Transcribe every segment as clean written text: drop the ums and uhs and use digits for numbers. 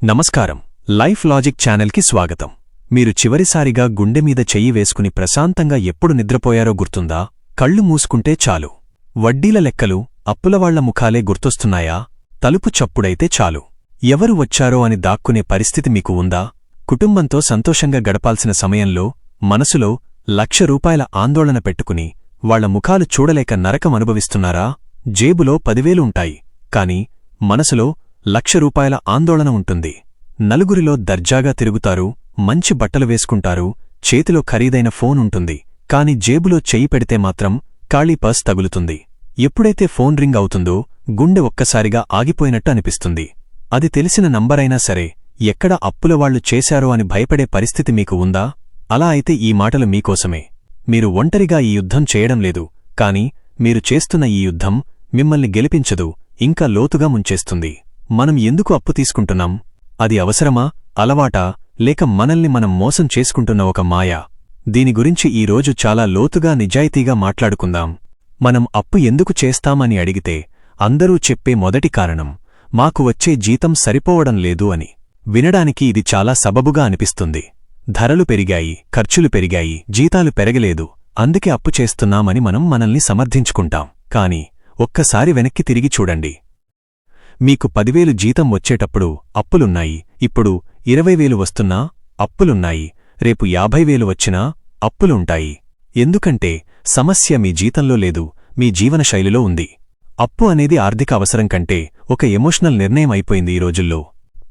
నమస్కారం. Life logic ఛానల్కి స్వాగతం. మీరు చివరిసారిగా గుండెమీద చెయ్యి వేసుకుని ప్రశాంతంగా ఎప్పుడు నిద్రపోయారో గుర్తుందా? కళ్ళు మూసుకుంటే చాలు వడ్డీల లెక్కలు, అప్పులవాళ్ల ముఖాలే గుర్తొస్తున్నాయా? తలుపు చప్పుడైతే చాలు ఎవరు వచ్చారో అని దాక్కునే పరిస్థితి మీకు ఉందా? కుటుంబంతో సంతోషంగా గడపాల్సిన సమయంలో మనసులో ₹1,00,000 ఆందోళన పెట్టుకుని వాళ్ల ముఖాలు చూడలేక నరకం అనుభవిస్తున్నారా? జేబులో 10,000 ఉంటాయి, కాని మనసులో ₹1,00,000 ఆందోళన ఉంటుంది. నలుగురిలో దర్జాగా తిరుగుతారు, మంచి బట్టలు వేసుకుంటారు, చేతిలో ఖరీదైన ఫోన్ ఉంటుంది, కాని జేబులో చెయ్యి పెడితే మాత్రం ఖాళీ పర్స్ తగులుతుంది. ఎప్పుడైతే ఫోన్ రింగ్ అవుతుందో గుండె ఒక్కసారిగా ఆగిపోయినట్టు అనిపిస్తుంది. అది తెలిసిన నంబరైనా సరే ఎక్కడ అప్పులవాళ్లు చేశారో అని భయపడే పరిస్థితి మీకు ఉందా? అలా అయితే ఈ మాటలు మీకోసమే. మీరు ఒంటరిగా ఈ యుద్ధం చేయడం లేదు, కాని మీరు చేస్తున్న ఈ యుద్ధం మిమ్మల్ని గెలిపించదు, ఇంకా లోతుగా ముంచేస్తుంది. మనం ఎందుకు అప్పు తీసుకుంటున్నాం? అది అవసరమా, అలవాటా, లేక మనల్ని మనం మోసం చేసుకుంటున్న ఒక మాయా? దీని గురించి ఈరోజు చాలా లోతుగా నిజాయితీగా మాట్లాడుకుందాం. మనం అప్పు ఎందుకు చేస్తామని అడిగితే అందరూ చెప్పే మొదటి కారణం మాకు వచ్చే జీతం సరిపోవడం లేదు అని. వినడానికి ఇది చాలా సబబుగా అనిపిస్తుంది. ధరలు పెరిగాయి, ఖర్చులు పెరిగాయి, జీతాలు పెరగలేదు, అందుకే అప్పు చేస్తున్నామని మనం మనల్ని సమర్థించుకుంటాం. కాని ఒక్కసారి వెనక్కి తిరిగి చూడండి. మీకు 10,000 జీతం వచ్చేటప్పుడు అప్పులున్నాయి, ఇప్పుడు 20,000 వస్తున్నా అప్పులున్నాయి, రేపు 50,000 వచ్చినా అప్పులుంటాయి. ఎందుకంటే సమస్య మీ జీతంలో లేదు, మీ జీవనశైలిలో ఉంది. అప్పు అనేది ఆర్థిక అవసరం కంటే ఒక ఎమోషనల్ నిర్ణయం అయిపోయింది ఈ రోజుల్లో.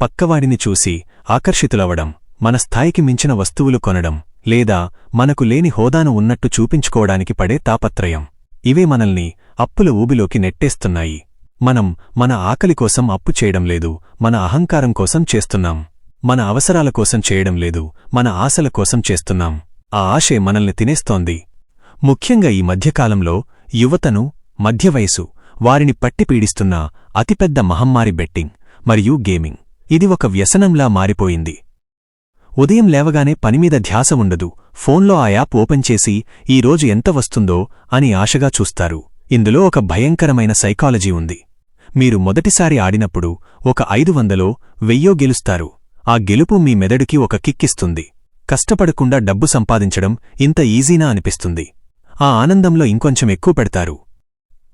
పక్కవాడిని చూసి ఆకర్షితులవడం, మన స్థాయికి మించిన వస్తువులు కొనడం, లేదా మనకు లేని హోదాను ఉన్నట్టు చూపించుకోవడానికి పడే తాపత్రయం, ఇవే మనల్ని అప్పుల ఊబిలోకి నెట్టేస్తున్నాయి. మనం మన ఆకలి కోసం అప్పు చేయడం లేదు, మన అహంకారం కోసం చేస్తున్నాం. మన అవసరాల కోసం చేయడం లేదు, మన ఆశల కోసం చేస్తున్నాం. ఆ ఆశే మనల్ని తినేస్తోంది. ముఖ్యంగా ఈ మధ్యకాలంలో యువతను, మధ్యవయసు వారిని పట్టి పీడిస్తున్న అతిపెద్ద మహమ్మారి బెట్టింగ్ మరియు గేమింగ్. ఇది ఒక వ్యసనంలా మారిపోయింది. ఉదయం లేవగానే పనిమీద ధ్యాస ఉండదు, ఫోన్లో ఆ యాప్ ఓపెన్ చేసి ఈరోజు ఎంత వస్తుందో అని ఆశగా చూస్తారు. ఇందులో ఒక భయంకరమైన సైకాలజీ ఉంది. మీరు మొదటిసారి ఆడినప్పుడు ఒక 500 1000 గెలుస్తారు. ఆ గెలుపు మీ మెదడుకి ఒక కిక్కిస్తుంది. కష్టపడకుండా డబ్బు సంపాదించడం ఇంత ఈజీనా అనిపిస్తుంది. ఆ ఆనందంలో ఇంకొంచెం ఎక్కువ పెడతారు,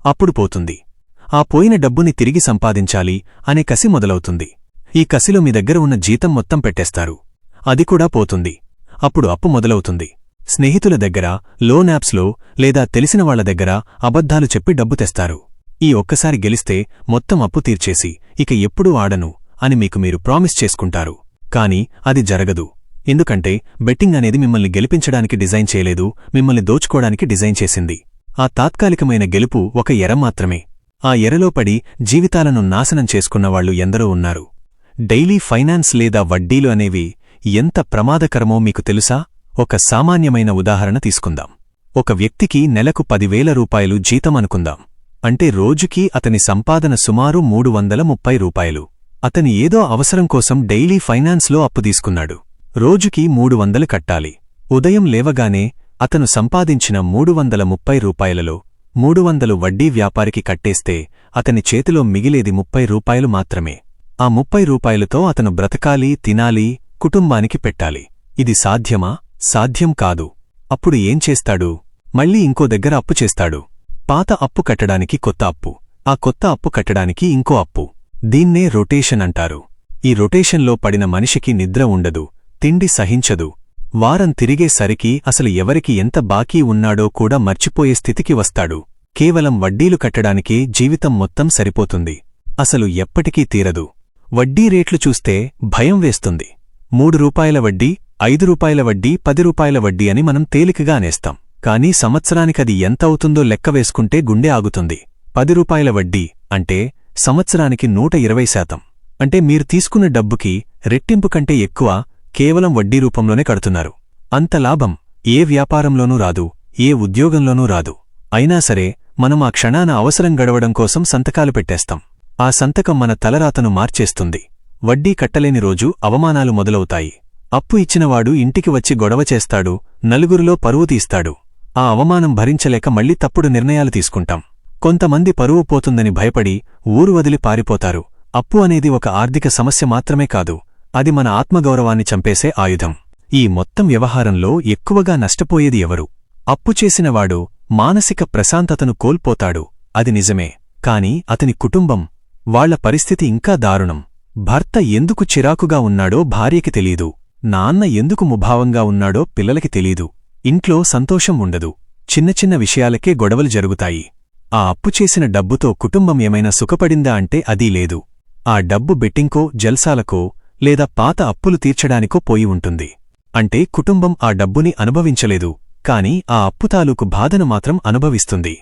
అప్పుడు పోతుంది. ఆ పోయిన డబ్బుని తిరిగి సంపాదించాలి అనే కసి మొదలవుతుంది. ఈ కసిలో మీ దగ్గర ఉన్న జీతం మొత్తం పెట్టేస్తారు, అది కూడా పోతుంది. అప్పుడు అప్పు మొదలవుతుంది. స్నేహితుల దగ్గర, లోన్ యాప్స్లో లేదా తెలిసినవాళ్ల దగ్గర అబద్ధాలు చెప్పి డబ్బు తెస్తారు. ఈ ఒక్కసారి గెలిస్తే మొత్తం అప్పు తీర్చేసి ఇక ఎప్పుడూ ఆడను అని మీకు మీరు ప్రామిస్ చేసుకుంటారు. కాని అది జరగదు. ఎందుకంటే బెట్టింగ్ అనేది మిమ్మల్ని గెలిపించడానికి డిజైన్ చేయలేదు, మిమ్మల్ని దోచుకోవడానికి డిజైన్ చేసింది. ఆ తాత్కాలికమైన గెలుపు ఒక ఎర మాత్రమే. ఆ ఎరలో పడి జీవితాలను నాశనం చేసుకున్నవాళ్లు ఎందరో ఉన్నారు. డైలీ ఫైనాన్స్ లేదా వడ్డీలు అనేవి ఎంత ప్రమాదకరమో మీకు తెలుసా? ఒక సామాన్యమైన ఉదాహరణ తీసుకుందాం. ఒక వ్యక్తికి నెలకు ₹10,000 జీతం అనుకుందాం. అంటే రోజుకి అతని సంపాదన సుమారు ₹330. అతని ఏదో అవసరం కోసం డైలీ ఫైనాన్స్లో అప్పు తీసుకున్నాడు. రోజుకి 300 కట్టాలి. ఉదయం లేవగానే అతను సంపాదించిన ₹330లో 300 వడ్డీ వ్యాపారికి కట్టేస్తే అతని చేతిలో మిగిలేది ₹30 మాత్రమే. ఆ ₹30తో అతను బ్రతకాలి, తినాలి, కుటుంబానికి పెట్టాలి. ఇది సాధ్యమా? సాధ్యం కాదు. అప్పుడు ఏం చేస్తాడు? మళ్ళీ ఇంకో దగ్గర అప్పు చేస్తాడు. పాత అప్పు కట్టడానికి కొత్త అప్పు, ఆ కొత్త అప్పు కట్టడానికి ఇంకో అప్పు. దీన్నే రొటేషన్ అంటారు. ఈ రొటేషన్లో పడిన మనిషికి నిద్ర ఉండదు, తిండి సహించదు. వారం తిరిగేసరికి అసలు ఎవరికి ఎంత బాకీ ఉన్నాడో కూడా మర్చిపోయే స్థితికి వస్తాడు. కేవలం వడ్డీలు కట్టడానికే జీవితం మొత్తం సరిపోతుంది. అసలు ఎప్పటికీ తీరదు. వడ్డీ రేట్లు చూస్తే భయం వేస్తుంది. ₹3 వడ్డీ, ₹5 వడ్డీ, ₹10 వడ్డీ అని మనం తేలికగా అనేస్తాం. కానీ సంవత్సరానికది ఎంత అవుతుందో లెక్క వేసుకుంటే గుండె ఆగుతుంది. ₹10 వడ్డీ అంటే సంవత్సరానికి 120%. అంటే మీరు తీసుకున్న డబ్బుకి రెట్టింపు కంటే ఎక్కువ కేవలం వడ్డీ రూపంలోనే కడుతున్నారు. అంత లాభం ఏ వ్యాపారంలోనూ రాదు, ఏ ఉద్యోగంలోనూ రాదు. అయినా సరే మనం ఆ క్షణాన అవసరం గడవడం కోసం సంతకాలు పెట్టేస్తాం. ఆ సంతకం మన తలరాతను మార్చేస్తుంది. వడ్డీ కట్టలేని రోజు అవమానాలు మొదలవుతాయి. అప్పు ఇచ్చినవాడు ఇంటికి వచ్చి గొడవ చేస్తాడు, నలుగురిలో పరువు తీస్తాడు. ఆ అవమానం భరించలేక మళ్లీ తప్పుడు నిర్ణయాలు తీసుకుంటాం. కొంతమంది పరువు పోతుందని భయపడి ఊరు వదిలి పారిపోతారు. అప్పు అనేది ఒక ఆర్థిక సమస్య మాత్రమే కాదు, అది మన ఆత్మగౌరవాన్ని చంపేసే ఆయుధం. ఈ మొత్తం వ్యవహారంలో ఎక్కువగా నష్టపోయేది ఎవరు? అప్పు చేసినవాడు మానసిక ప్రశాంతతను కోల్పోతాడు, అది నిజమే. కాని అతని కుటుంబం, వాళ్ల పరిస్థితి ఇంకా దారుణం. భర్త ఎందుకు చిరాకుగా ఉన్నాడో భార్యకి తెలీదు, నాన్న ఎందుకు ముభావంగా ఉన్నాడో పిల్లలకి తెలీదు. ఇంట్లో సంతోషం ఉండదు, చిన్న చిన్న విషయాలకే గొడవలు జరుగుతాయి. ఆ అప్పు చేసిన డబ్బుతో కుటుంబం ఏమైనా సుఖపడిందా అంటే అదీ లేదు. ఆ డబ్బు బెట్టింకో, జల్సాలకో లేదా పాత అప్పులు తీర్చడానికో పోయి ఉంటుంది. అంటే కుటుంబం ఆ డబ్బుని అనుభవించలేదు, కాని ఆ అప్పు తాలూకు బాధను మాత్రం అనుభవిస్తుంది.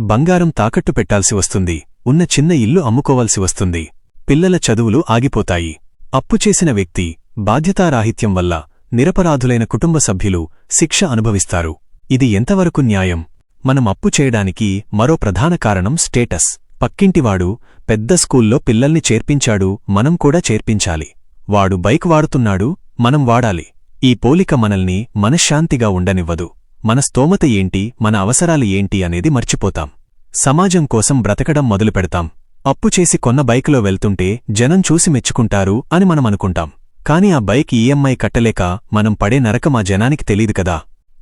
బంగారం తాకట్టు పెట్టాల్సి వస్తుంది, ఉన్న చిన్న ఇల్లు అమ్ముకోవాల్సి వస్తుంది, పిల్లల చదువులు ఆగిపోతాయి. అప్పు చేసిన వ్యక్తి బాధ్యతారాహిత్యం వల్ల నిరపరాధులైన కుటుంబ సభ్యులు శిక్ష అనుభవిస్తారు. ఇది ఎంతవరకు న్యాయం? మనం అప్పు చేయడానికి మరో ప్రధాన కారణం స్టేటస్. పక్కింటివాడు పెద్ద స్కూల్లో పిల్లల్ని చేర్పించాడు, మనం కూడా చేర్పించాలి. వాడు బైక్ వాడుతున్నాడు, మనం వాడాలి. ఈ పోలిక మనల్ని మనశ్శాంతిగా ఉండనివ్వదు. మన స్తోమత ఏంటి, మన అవసరాలు ఏంటి అనేది మర్చిపోతాం. సమాజం కోసం బ్రతకడం మొదలుపెడతాం. అప్పు చేసి కొన్న బైకులో వెళ్తుంటే జనం చూసి మెచ్చుకుంటారు అని మనమనుకుంటాం. కాని ఆ బైక్ ఈఎంఐ కట్టలేక మనం పడే నరకం ఆ జనానికి తెలీదు కదా.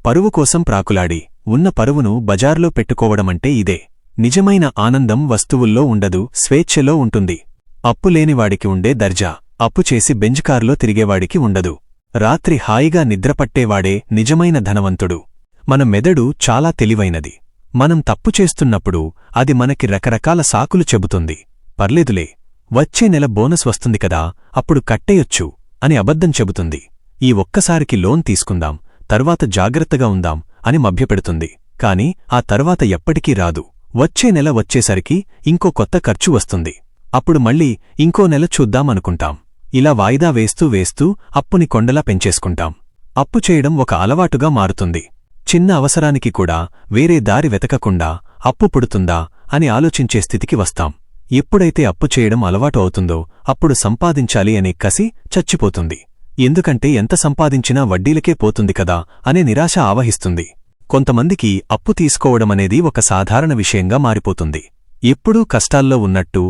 పరువు కోసం ప్రాకులాడి ఉన్న పరువును బజార్లో పెట్టుకోవడమంటే ఇదే. నిజమైన ఆనందం వస్తువుల్లో ఉండదు, స్వేచ్ఛలో ఉంటుంది. అప్పు లేనివాడికి ఉండే దర్జా అప్పు చేసి బెంజ్ కారులో తిరిగేవాడికి ఉండదు. రాత్రి హాయిగా నిద్రపట్టేవాడే నిజమైన ధనవంతుడు. మన మెదడు చాలా తెలివైనది. మనం తప్పు చేస్తున్నప్పుడు అది మనకి రకరకాల సాకులు చెబుతుంది. పర్లేదులే, వచ్చే నెల బోనస్ వస్తుంది కదా, అప్పుడు కట్టేయొచ్చు అని అబద్ధం చెబుతుంది. ఈ ఒక్కసారికి లోన్ తీసుకుందాం, తర్వాత జాగ్రత్తగా ఉందాం అని మభ్యపెడుతుంది. కాని ఆ తర్వాత ఎప్పటికీ రాదు. వచ్చే నెల వచ్చేసరికి ఇంకో కొత్త ఖర్చు వస్తుంది. అప్పుడు మళ్ళీ ఇంకో నెల చూద్దామనుకుంటాం. ఇలా వాయిదా వేస్తూ వేస్తూ అప్పుని కొండలా పెంచేసుకుంటాం. అప్పు చేయడం ఒక అలవాటుగా మారుతుంది. చిన్న అవసరానికి కూడా వేరే దారి వెతకకుండా అప్పు పుడుతుందా అని ఆలోచించే స్థితికి వస్తాం. ఎప్పుడైతే అప్పు చేయడం అలవాటు అవుతుందో అప్పుడు సంపాదించాలి అనే కసి చచ్చిపోతుంది. ఎందుకంటే ఎంత సంపాదించినా వడ్డీలకే పోతుంది కదా అనే నిరాశ ఆవహిస్తుంది. కొంతమందికి అప్పు తీసుకోవడమనేది ఒక సాధారణ విషయంగా మారిపోతుంది. ఎప్పుడూ కష్టాల్లో ఉన్నట్టు,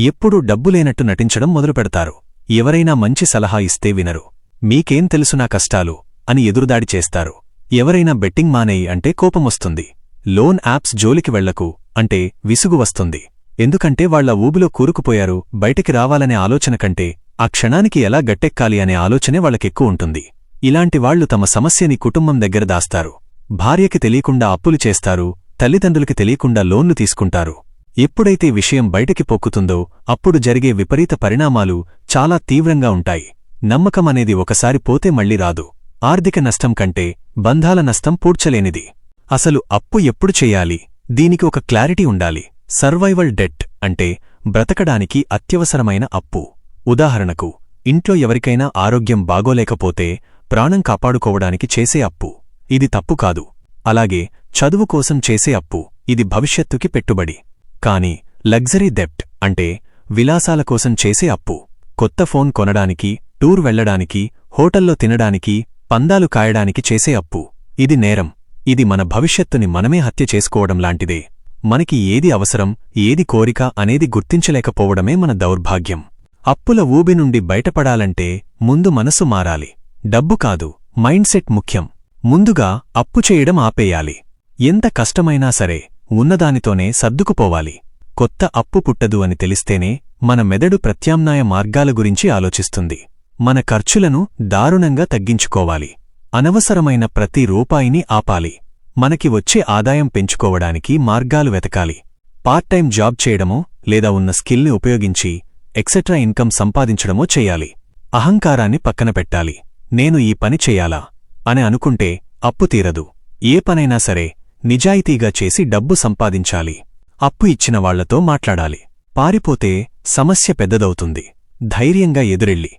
ఎప్పుడూ డబ్బులేనట్టు నటించడం మొదలుపెడతారు. ఎవరైనా మంచి సలహా ఇస్తే వినరు. మీకేం తెలుసు నా కష్టాలు అని ఎదురుదాడి చేస్తారు. ఎవరైనా బెట్టింగ్ మానేయి అంటే కోపమొస్తుంది. లోన్ యాప్స్ జోలికి వెళ్లకు అంటే విసుగు వస్తుంది. ఎందుకంటే వాళ్ల ఊబిలో కూరుకుపోయారు, బయటికి రావాలనే ఆలోచన కంటే ఆ క్షణానికి ఎలా గట్టెక్కాలి అనే ఆలోచనే వాళ్లకెక్కువ ఉంటుంది. ఇలాంటి వాళ్లు తమ సమస్యని కుటుంబం దగ్గర దాస్తారు. భార్యకి తెలియకుండా అప్పులు చేస్తారు, తల్లిదండ్రులకి తెలియకుండా లోన్లు తీసుకుంటారు. ఎప్పుడైతే విషయం బయటికి పొక్కుతుందో అప్పుడు జరిగే విపరీత పరిణామాలు చాలా తీవ్రంగా ఉంటాయి. నమ్మకం అనేది ఒకసారి పోతే మళ్లీ రాదు. ఆర్థిక నష్టం కంటే బంధాల నష్టం పూడ్చలేనిది. అసలు అప్పు ఎప్పుడు చెయ్యాలి? దీనికి ఒక క్లారిటీ ఉండాలి. సర్వైవల్ డెట్ అంటే బ్రతకడానికి అత్యవసరమైన అప్పు. ఉదాహరణకు, ఇంట్లో ఎవరికైనా ఆరోగ్యం బాగోలేకపోతే ప్రాణం కాపాడుకోవడానికి చేసే అప్పు, ఇది తప్పు కాదు. అలాగే చదువు కోసం చేసే అప్పు, ఇది భవిష్యత్తుకి పెట్టుబడి. కాని లగ్జరీ డెప్ట్ అంటే విలాసాల కోసం చేసే అప్పు, కొత్త ఫోన్ కొనడానికి, టూర్ వెళ్లడానికి, హోటల్లో తినడానికి, పందాలు కాయడానికి చేసే అప్పు, ఇది నేరం. ఇది మన భవిష్యత్తుని మనమే హత్య చేసుకోవడం లాంటిదే. మనకి ఏది అవసరం, ఏది కోరిక అనేది గుర్తించలేకపోవడమే మన దౌర్భాగ్యం. అప్పుల ఊబి నుండి బయటపడాలంటే ముందు మనసు మారాలి. డబ్బు కాదు, మైండ్ సెట్ ముఖ్యం. ముందుగా అప్పు చేయడం ఆపేయాలి. ఎంత కష్టమైనా సరే ఉన్నదానితోనే సర్దుకుపోవాలి. కొత్త అప్పు పుట్టదు అని తెలిస్తేనే మన మెదడు ప్రత్యామ్నాయ మార్గాల గురించి ఆలోచిస్తుంది. మన ఖర్చులను దారుణంగా తగ్గించుకోవాలి. అనవసరమైన ప్రతి రూపాయిని ఆపాలి. మనకి వచ్చే ఆదాయం పెంచుకోవడానికి మార్గాలు వెతకాలి. పార్ట్ టైం జాబ్ చేయడమో లేదా ఉన్న స్కిల్ని ఉపయోగించి ఎక్సెట్రా ఇన్కమ్ సంపాదించడమో చెయ్యాలి. అహంకారాన్ని పక్కన పెట్టాలి. నేను ఈ పని చెయ్యాలా అని అనుకుంటే అప్పు తీరదు. ఏ పనైనా సరే నిజాయితీగా చేసి డబ్బు సంపాదించాలి. అప్పు ఇచ్చిన వాళ్లతో మాట్లాడాలి. పారిపోతే సమస్య పెద్దదవుతుంది. ధైర్యంగా ఎదురెళ్ళి,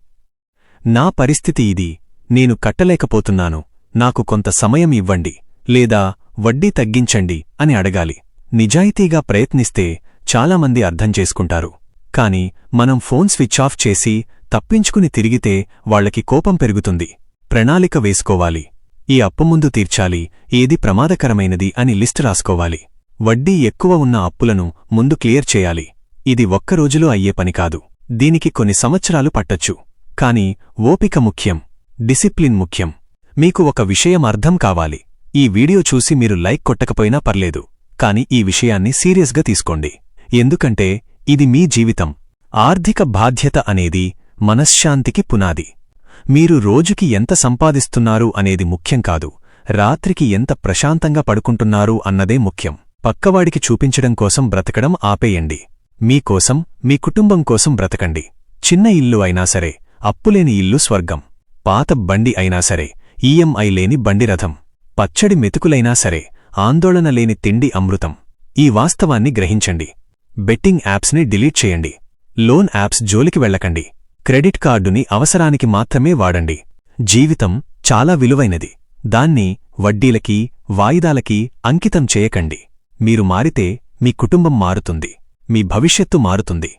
నా పరిస్థితి ఇది, నేను కట్టలేకపోతున్నాను, నాకు కొంత సమయం ఇవ్వండి లేదా వడ్డీ తగ్గించండి అని అడగాలి. నిజాయితీగా ప్రయత్నిస్తే చాలామంది అర్థం చేసుకుంటారు. కాని మనం ఫోన్ స్విచ్ ఆఫ్ చేసి తప్పించుకుని తిరిగితే వాళ్లకి కోపం పెరుగుతుంది. ప్రణాళిక వేసుకోవాలి. ఈ అప్పు ముందు తీర్చాలి, ఏది ప్రమాదకరమైనది అని లిస్ట్ రాసుకోవాలి. వడ్డీ ఎక్కువ ఉన్న అప్పులను ముందు క్లియర్ చేయాలి. ఇది ఒక్క రోజులో అయ్యే పని కాదు. దీనికి కొన్ని సంవత్సరాలు పట్టొచ్చు. కాని ఓపిక ముఖ్యం, డిసిప్లిన్ ముఖ్యం. మీకు ఒక విషయం అర్థం కావాలి. ఈ వీడియో చూసి మీరు లైక్ కొట్టకపోయినా పర్లేదు, కాని ఈ విషయాన్ని సీరియస్గా తీసుకోండి. ఎందుకంటే ఇది మీ జీవితం. ఆర్థిక బాధ్యత అనేది మనశ్శాంతికి పునాది. మీరు రోజుకి ఎంత సంపాదిస్తున్నారు అనేది ముఖ్యం కాదు, రాత్రికి ఎంత ప్రశాంతంగా పడుకుంటున్నారు అన్నదే ముఖ్యం. పక్కవాడికి చూపించడం కోసం బ్రతకడం ఆపేయండి. మీకోసం, మీ కుటుంబం కోసం బ్రతకండి. చిన్న ఇల్లు అయినా సరే, అప్పులేని ఇల్లు స్వర్గం. పాత బండి అయినా సరే, ఈఎంఐ లేని బండి రథం. పచ్చడి మెతుకులైనా సరే, ఆందోళన లేని తిండి అమృతం. ఈ వాస్తవాన్ని గ్రహించండి. బెట్టింగ్ యాప్స్ని డిలీట్ చేయండి. లోన్ యాప్స్ జోలికి వెళ్ళకండి. క్రెడిట్ కార్డుని అవసరానికి మాత్రమే వాడండి. జీవితం చాలా విలువైనది. దాన్ని వడ్డీలకి, వాయిదాలకి అంకితం చేయకండి. మీరు మారితే మీ కుటుంబం మారుతుంది, మీ భవిష్యత్తు మారుతుంది.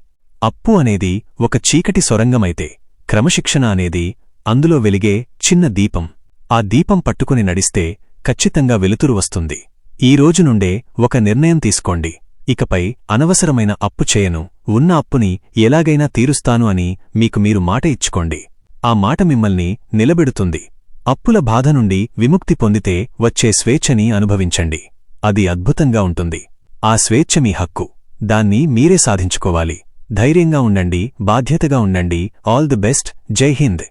అప్పు అనేది ఒక చీకటి సొరంగమైతే, క్రమశిక్షణ అనేది అందులో వెలిగే చిన్న దీపం. ఆ దీపం పట్టుకుని నడిస్తే ఖచ్చితంగా వెలుతురు వస్తుంది. ఈ రోజు నుండే ఒక నిర్ణయం తీసుకోండి. ఇకపై అనవసరమైన అప్పు చేయను, ఉన్న అప్పుని ఎలాగైనా తీరుస్తాను అని మీకు మీరు మాట ఇచ్చుకోండి. ఆ మాట మిమ్మల్ని నిలబెడుతుంది. అప్పుల బాధ నుండి విముక్తి పొందితే వచ్చే స్వేచ్ఛని అనుభవించండి. అది అద్భుతంగా ఉంటుంది. ఆ స్వేచ్ఛ మీ హక్కు. దాన్ని మీరే సాధించుకోవాలి. ధైర్యంగా ఉండండి, బాధ్యతగా ఉండండి. All the best. జై హింద్.